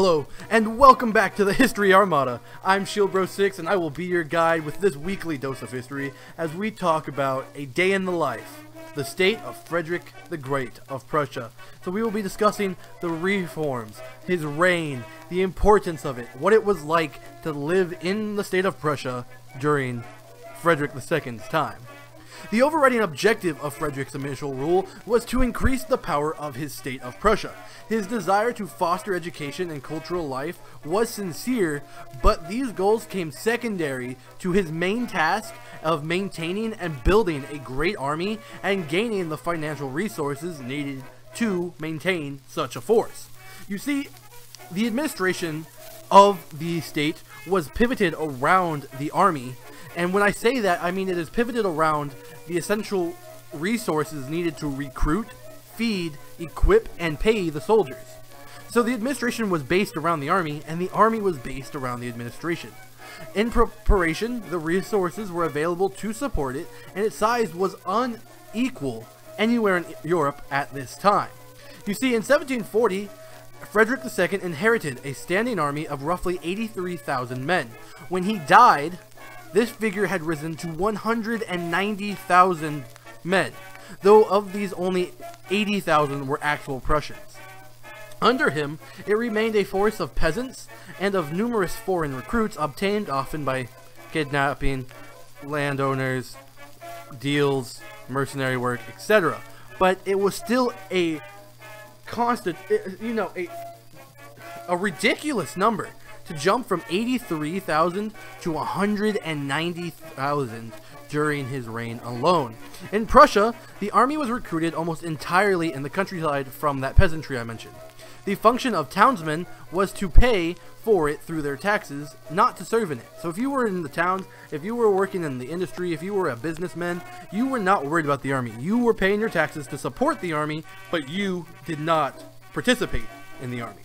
Hello, and welcome back to the History Armada. I'm ShieldBro6, and I will be your guide with this weekly dose of history as we talk about a day in the life, the state of Frederick the Great of Prussia. So we will be discussing the reforms, his reign, the importance of it, what it was like to live in the state of Prussia during Frederick II's time. The overriding objective of Frederick's initial rule was to increase the power of his state of Prussia. His desire to foster education and cultural life was sincere, but these goals came secondary to his main task of maintaining and building a great army and gaining the financial resources needed to maintain such a force. You see, the administration of the state was pivoted around the army, and when I say that, I mean it is pivoted around the essential resources needed to recruit, feed, equip, and pay the soldiers. So the administration was based around the army, and the army was based around the administration. In preparation, the resources were available to support it, and its size was unequal anywhere in Europe at this time. You see, in 1740, Frederick II inherited a standing army of roughly 83,000 men. When he died, this figure had risen to 190,000 men, though of these only 80,000 were actual Prussians. Under him, it remained a force of peasants and of numerous foreign recruits obtained often by kidnapping, landowners, deals, mercenary work, etc. But it was still a constant, a ridiculous number to jump from 83,000 to 190,000 during his reign alone. In Prussia, the army was recruited almost entirely in the countryside from that peasantry I mentioned. The function of townsmen was to pay for it through their taxes, not to serve in it. So if you were in the towns, if you were working in the industry, if you were a businessman, you were not worried about the army. You were paying your taxes to support the army, but you did not participate in the army.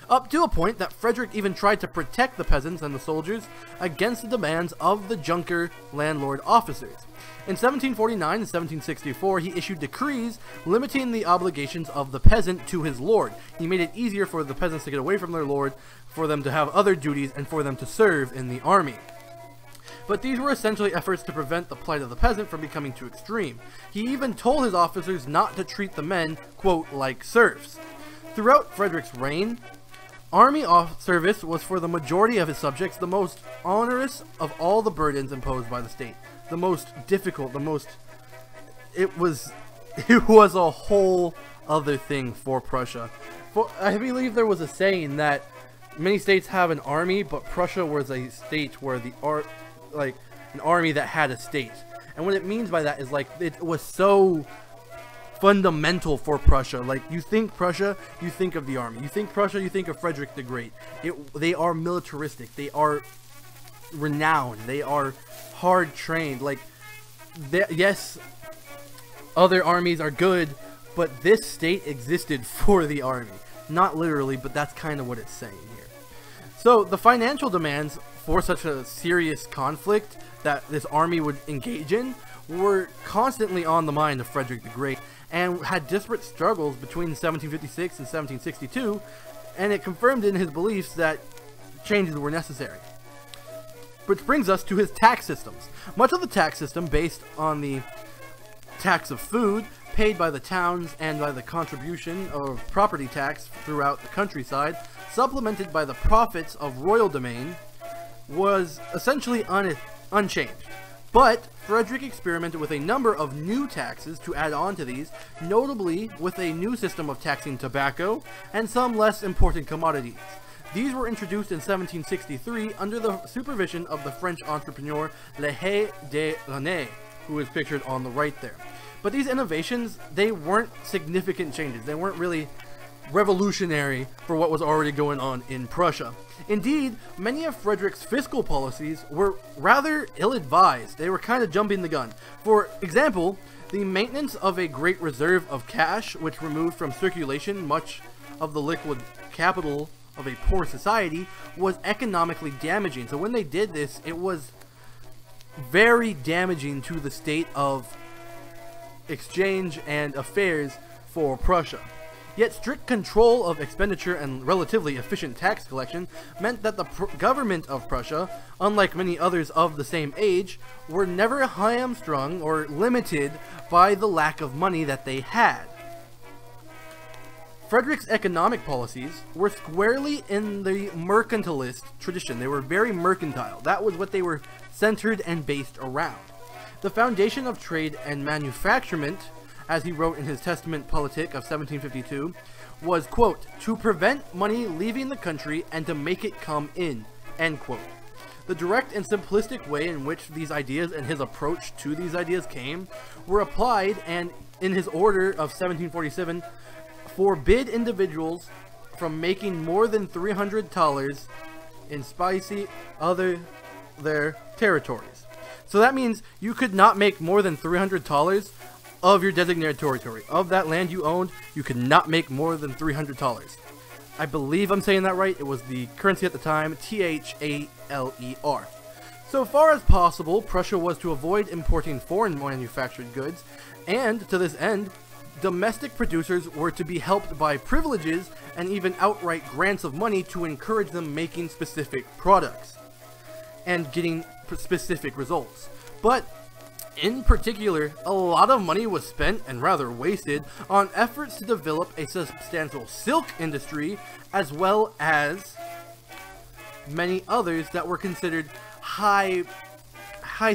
Up to a point that Frederick even tried to protect the peasants and the soldiers against the demands of the Junker landlord officers. In 1749 and 1764, he issued decrees limiting the obligations of the peasant to his lord. He made it easier for the peasants to get away from their lord, for them to have other duties, and for them to serve in the army. But these were essentially efforts to prevent the plight of the peasant from becoming too extreme. He even told his officers not to treat the men, quote, like serfs. Throughout Frederick's reign, army service was for the majority of his subjects the most onerous of all the burdens imposed by the state. The most difficult, it was a whole other thing for Prussia. I believe there was a saying that many states have an army, but Prussia was a state where an army that had a state. And what it means by that is like it was so fundamental for Prussia. Like, you think Prussia, you think of the army. You think Prussia, you think of Frederick the Great. They are militaristic. They are renowned. They are hard trained. Like, yes, other armies are good, but this state existed for the army. Not literally, but that's kind of what it's saying here. So the financial demands for such a serious conflict that this army would engage in were constantly on the mind of Frederick the Great, and had disparate struggles between 1756 and 1762, and it confirmed in his beliefs that changes were necessary. Which brings us to his tax systems. Much of the tax system based on the tax of food paid by the towns and by the contribution of property tax throughout the countryside, supplemented by the profits of royal domain, was essentially unchanged. But Frederick experimented with a number of new taxes to add on to these, notably with a new system of taxing tobacco and some less important commodities. These were introduced in 1763 under the supervision of the French entrepreneur Le Hay de Launay, who is pictured on the right there. But these innovations, they weren't significant changes. They weren't really revolutionary for what was already going on in Prussia. Indeed, many of Frederick's fiscal policies were rather ill-advised. They were kind of jumping the gun. For example, the maintenance of a great reserve of cash, which removed from circulation much of the liquid capital of a poor society, was economically damaging. So when they did this, it was very damaging to the state of exchange and affairs for Prussia. Yet strict control of expenditure and relatively efficient tax collection meant that the government of Prussia, unlike many others of the same age, were never hamstrung or limited by the lack of money that they had. Frederick's economic policies were squarely in the mercantilist tradition. They were very mercantile. That was what they were centered and based around. The foundation of trade and manufacturement, as he wrote in his Testament Politique of 1752, was, quote, to prevent money leaving the country and to make it come in, end quote. The direct and simplistic way in which these ideas and his approach to these ideas came were applied, and in his order of 1747, forbid individuals from making more than 300 thalers in spicy other their territories. So that means you could not make more than 300 thalers of your designated territory. Of that land you owned, you could not make more than 300 thalers. I believe I'm saying that right. It was the currency at the time, Thaler. So far as possible, Prussia was to avoid importing foreign manufactured goods, and to this end, domestic producers were to be helped by privileges and even outright grants of money to encourage them making specific products and getting specific results. But in particular, a lot of money was spent, and rather wasted, on efforts to develop a substantial silk industry, as well as many others that were considered high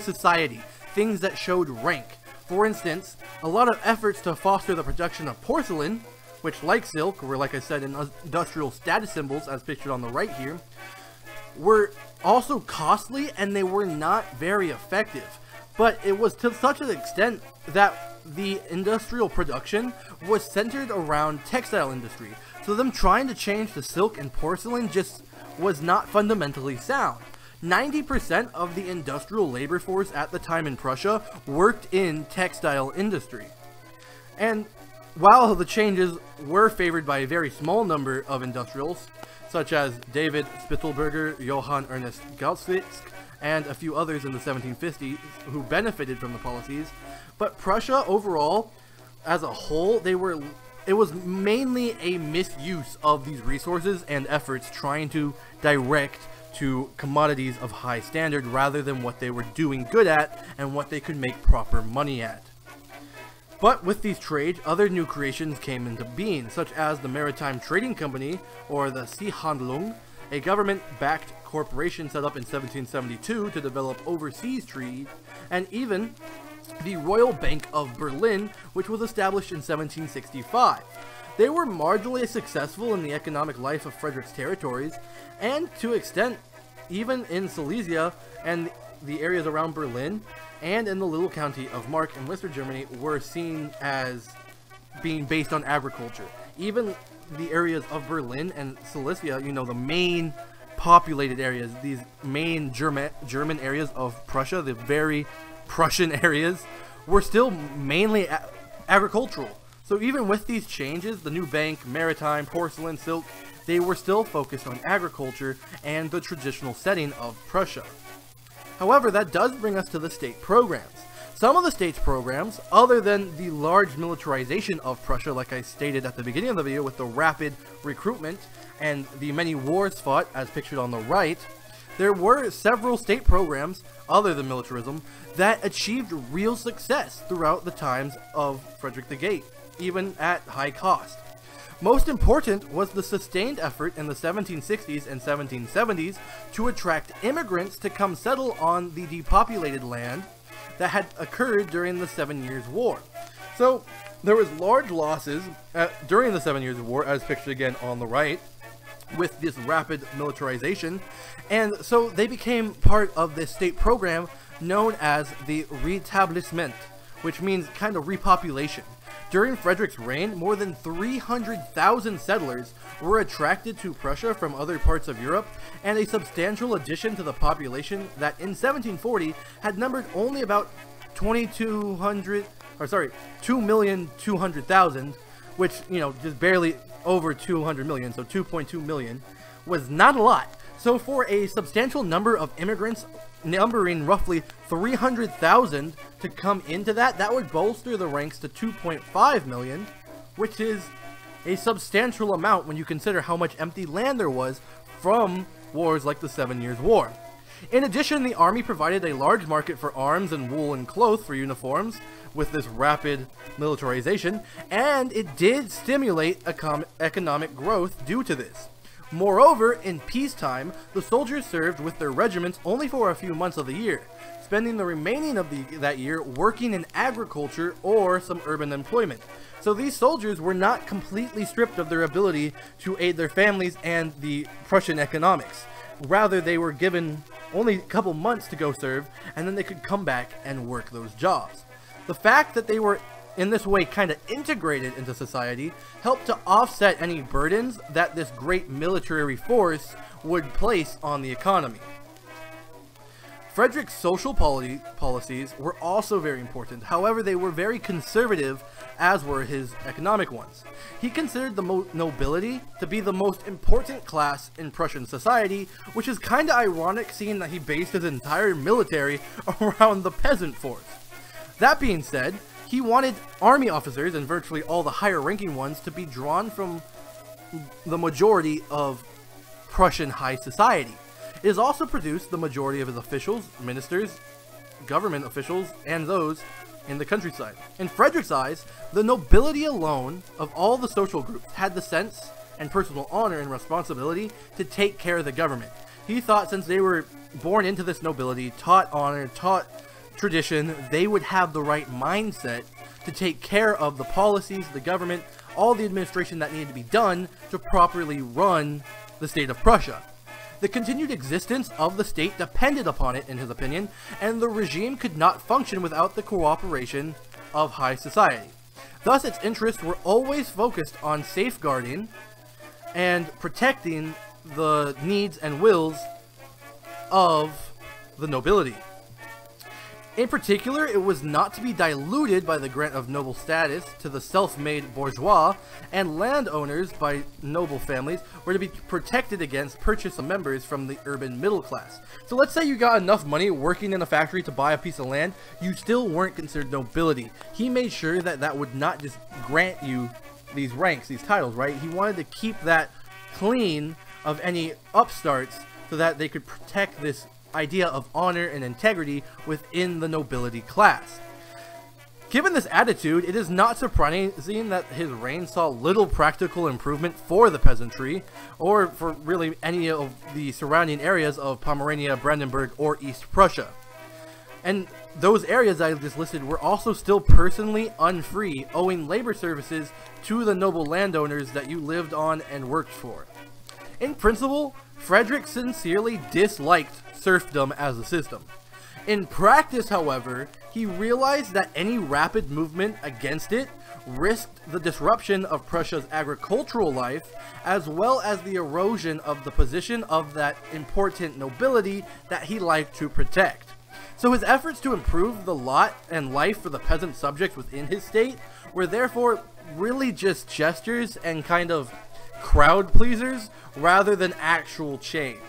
society, things that showed rank. For instance, a lot of efforts to foster the production of porcelain, which, like silk, were, like I said, industrial status symbols, as pictured on the right here, were also costly, and they were not very effective. But it was to such an extent that the industrial production was centered around textile industry. So them trying to change to silk and porcelain just was not fundamentally sound. 90% of the industrial labor force at the time in Prussia worked in textile industry. And while the changes were favored by a very small number of industrials, such as David Spittelberger, Johann Ernest Gautzwitz, and a few others in the 1750s who benefited from the policies, but Prussia overall, as a whole, it was mainly a misuse of these resources and efforts trying to direct to commodities of high standard rather than what they were doing good at and what they could make proper money at. But with these trades, other new creations came into being, such as the Maritime Trading Company, or the Seehandlung, a government-backed corporation set up in 1772 to develop overseas trade, and even the Royal Bank of Berlin, which was established in 1765. They were marginally successful in the economic life of Frederick's territories, and to extent, even in Silesia and the areas around Berlin, and in the little county of Mark in Western Germany, were seen as being based on agriculture. Even the areas of Berlin and Silesia, you know, the main populated areas, these main German areas of Prussia, the very Prussian areas, were still mainly agricultural. So even with these changes, the new bank, maritime, porcelain, silk, they were still focused on agriculture and the traditional setting of Prussia. However, that does bring us to the state programs. Some of the state's programs, other than the large militarization of Prussia, like I stated at the beginning of the video with the rapid recruitment and the many wars fought as pictured on the right, there were several state programs, other than militarism, that achieved real success throughout the times of Frederick the Great, even at high cost. Most important was the sustained effort in the 1760s and 1770s to attract immigrants to come settle on the depopulated land that had occurred during the 7 Years' War. So there was large losses during the 7 Years' War, as pictured again on the right, with this rapid militarization, and so they became part of this state program known as the Rétablissement, which means kind of repopulation. During Frederick's reign, more than 300,000 settlers were attracted to Prussia from other parts of Europe, and a substantial addition to the population that in 1740 had numbered only about 2,200,000, which, you know, just barely over 200 million, so 2.2 million, was not a lot. So for a substantial number of immigrants, numbering roughly 300,000 to come into that would bolster the ranks to 2.5 million, which is a substantial amount when you consider how much empty land there was from wars like the 7 Years' War. In addition, the army provided a large market for arms and wool and cloth for uniforms with this rapid militarization, and it did stimulate economic growth due to this. Moreover, in peacetime, the soldiers served with their regiments only for a few months of the year, spending the remaining of that year working in agriculture or some urban employment. So these soldiers were not completely stripped of their ability to aid their families and the Prussian economics. Rather, they were given only a couple months to go serve, and then they could come back and work those jobs. The fact that they were in this way kind of integrated into society helped to offset any burdens that this great military force would place on the economy. Frederick's social policies were also very important. However, they were very conservative, as were his economic ones. He considered the nobility to be the most important class in Prussian society, which is kind of ironic seeing that he based his entire military around the peasant force. That being said, he wanted army officers, and virtually all the higher ranking ones, to be drawn from the majority of Prussian high society. It has also produced the majority of his officials, ministers, government officials, and those in the countryside. In Frederick's eyes, the nobility alone of all the social groups had the sense and personal honor and responsibility to take care of the government. He thought since they were born into this nobility, taught honor, taught tradition, they would have the right mindset to take care of the policies, the government, all the administration that needed to be done to properly run the state of Prussia. The continued existence of the state depended upon it, in his opinion, and the regime could not function without the cooperation of high society. Thus, its interests were always focused on safeguarding and protecting the needs and wills of the nobility. In particular, it was not to be diluted by the grant of noble status to the self-made bourgeois, and landowners by noble families were to be protected against purchase of members from the urban middle class. So let's say you got enough money working in a factory to buy a piece of land, you still weren't considered nobility. He made sure that that would not just grant you these ranks, these titles, right? He wanted to keep that clean of any upstarts so that they could protect this idea of honor and integrity within the nobility class. Given this attitude, it is not surprising that his reign saw little practical improvement for the peasantry, or for really any of the surrounding areas of Pomerania, Brandenburg, or East Prussia. And those areas I just listed were also still personally unfree, owing labor services to the noble landowners that you lived on and worked for. In principle, Frederick sincerely disliked serfdom as a system. In practice, however, he realized that any rapid movement against it risked the disruption of Prussia's agricultural life, as well as the erosion of the position of that important nobility that he liked to protect. So his efforts to improve the lot and life for the peasant subjects within his state were therefore really just gestures and kind of crowd pleasers rather than actual change.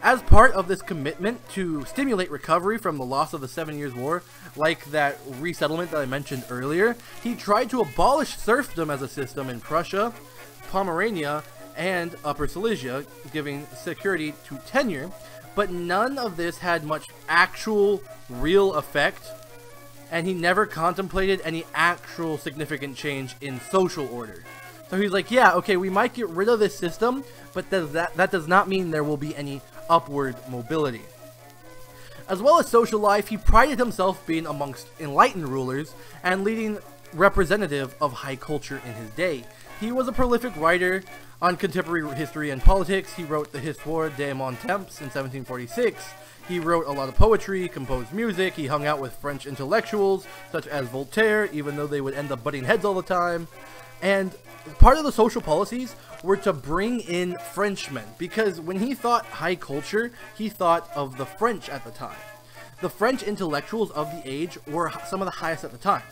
As part of this commitment to stimulate recovery from the loss of the 7 Years' War, like that resettlement that I mentioned earlier, he tried to abolish serfdom as a system in Prussia, Pomerania, and Upper Silesia, giving security to tenure, but none of this had much actual, real effect, and he never contemplated any actual significant change in social order. So he's like, yeah, okay, we might get rid of this system, but that does not mean there will be any upward mobility. As well as social life, he prided himself being amongst enlightened rulers and leading representative of high culture in his day. He was a prolific writer on contemporary history and politics. He wrote the Histoire des Monts Temps in 1746. He wrote a lot of poetry, composed music. He hung out with French intellectuals such as Voltaire, even though they would end up butting heads all the time. And part of the social policies were to bring in Frenchmen, because when he thought high culture, he thought of the French at the time. The French intellectuals of the age were some of the highest at the time.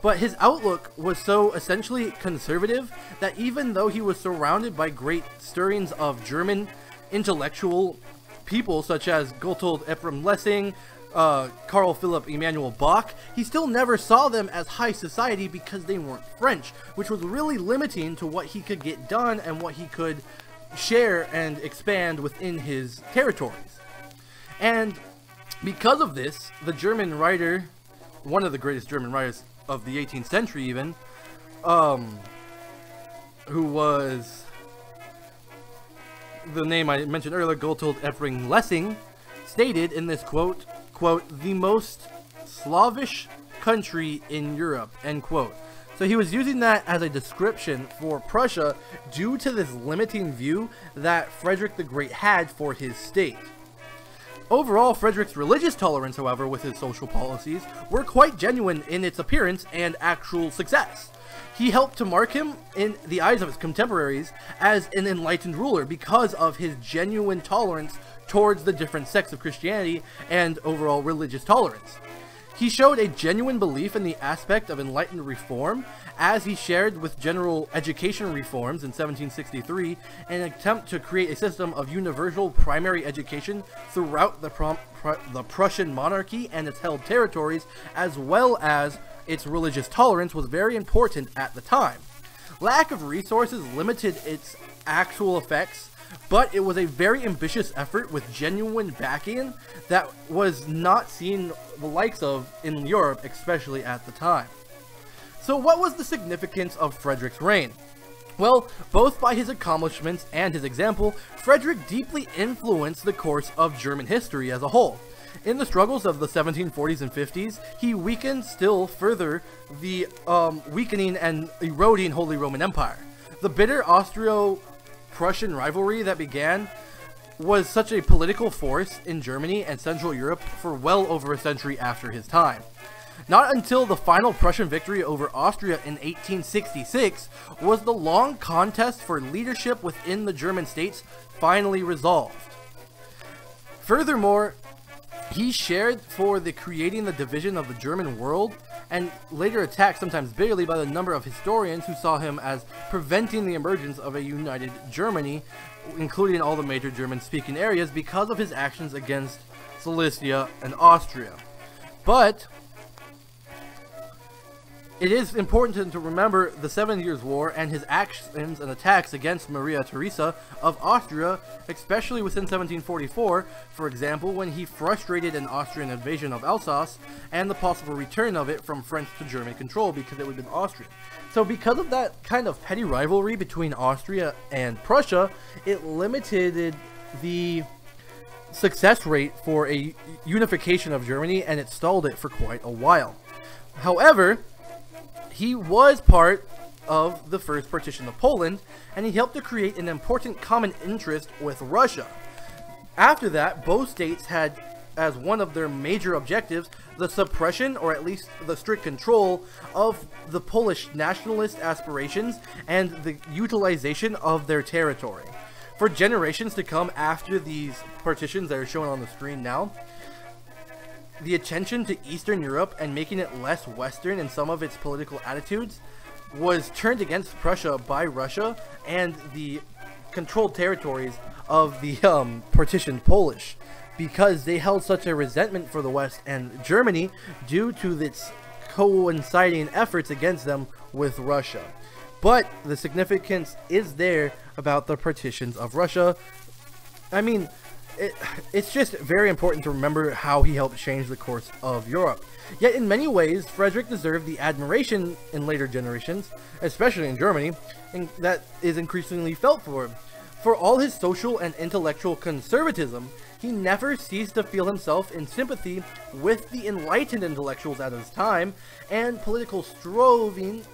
But his outlook was so essentially conservative that even though he was surrounded by great stirrings of German intellectual people such as Gotthold Ephraim Lessing, Carl Philipp Emanuel Bach, he still never saw them as high society because they weren't French, which was really limiting to what he could get done and what he could share and expand within his territories. And because of this, the German writer, one of the greatest German writers of the 18th century even, who was the name I mentioned earlier, Gotthold Ephraim Lessing, stated in this quote, "the most Slavish country in Europe," end quote. So he was using that as a description for Prussia due to this limiting view that Frederick the Great had for his state. Overall, Frederick's religious tolerance, however, with his social policies, were quite genuine in its appearance and actual success. He helped to mark him, in the eyes of his contemporaries, as an enlightened ruler because of his genuine tolerance towards the different sects of Christianity and overall religious tolerance. He showed a genuine belief in the aspect of enlightened reform, as he shared with general education reforms in 1763 an attempt to create a system of universal primary education throughout the Prussian monarchy and its held territories, as well as its religious tolerance was very important at the time. Lack of resources limited its actual effects, but it was a very ambitious effort with genuine backing that was not seen the likes of in Europe, especially at the time. So what was the significance of Frederick's reign? Well, both by his accomplishments and his example, Frederick deeply influenced the course of German history as a whole. In the struggles of the 1740s and 50s, he weakened still further the weakening and eroding Holy Roman Empire. The bitter Austro-Prussian rivalry that began was such a political force in Germany and Central Europe for well over a century after his time. Not until the final Prussian victory over Austria in 1866 was the long contest for leadership within the German states finally resolved. Furthermore, he shared for the creating the division of the German world, and later attacked sometimes bitterly by the number of historians who saw him as preventing the emergence of a united Germany, including all the major German-speaking areas, because of his actions against Silesia and Austria. But it is important to remember the 7 Years' War and his actions and attacks against Maria Theresa of Austria, especially within 1744, for example, when he frustrated an Austrian invasion of Alsace and the possible return of it from French to German control because it would have been Austrian. So because of that kind of petty rivalry between Austria and Prussia, it limited the success rate for a unification of Germany, and it stalled it for quite a while. However, he was part of the first partition of Poland, and he helped to create an important common interest with Russia. After that, both states had as one of their major objectives the suppression, or at least the strict control, of the Polish nationalist aspirations and the utilization of their territory. For generations to come after these partitions that are shown on the screen now, the attention to Eastern Europe and making it less Western in some of its political attitudes was turned against Prussia by Russia and the controlled territories of the partitioned Polish, because they held such a resentment for the West and Germany due to its coinciding efforts against them with Russia. But the significance is there about the partitions of Russia. I mean, it's just very important to remember how he helped change the course of Europe. Yet in many ways, Frederick deserved the admiration in later generations, especially in Germany, and that is increasingly felt for him. For all his social and intellectual conservatism, he never ceased to feel himself in sympathy with the enlightened intellectuals at his time and political strivings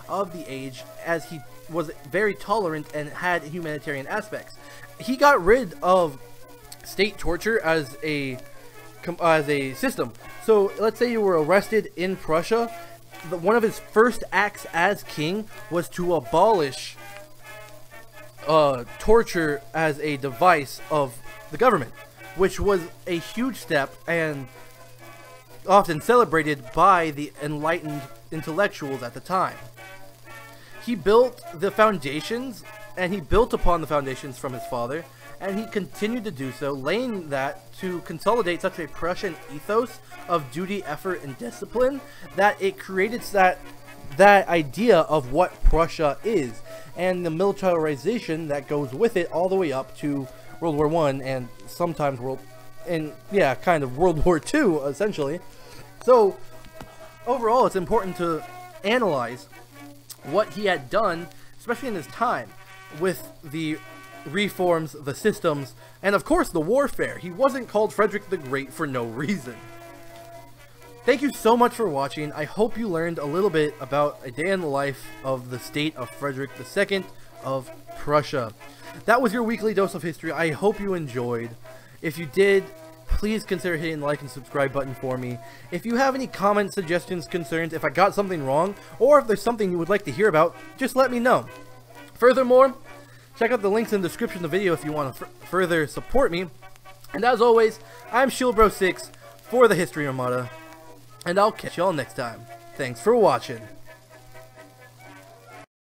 of the age, as he was very tolerant and had humanitarian aspects. He got rid of state torture as a system. So let's say you were arrested in Prussia. One of his first acts as king was to abolish torture as a device of the government, which was a huge step and often celebrated by the enlightened intellectuals at the time. He built the foundations, and he built upon the foundations from his father, and he continued to do so, laying that to consolidate such a Prussian ethos of duty, effort, and discipline that it created that idea of what Prussia is, and the militarization that goes with it all the way up to World War I and sometimes World War II, essentially. So overall, it's important to analyze what he had done, especially in his time, with the reforms, the systems, and of course the warfare. He wasn't called Frederick the Great for no reason. Thank you so much for watching. I hope you learned a little bit about a day in the life of the state of Frederick II of Prussia. That was your weekly dose of history. I hope you enjoyed. If you did, please consider hitting the like and subscribe button for me. If you have any comments, suggestions, concerns, if I got something wrong, or if there's something you would like to hear about, just let me know. Furthermore, check out the links in the description of the video if you want to further support me. And as always, I'm ShieldBro6 for the History Armada, and I'll catch y'all next time. Thanks for watching.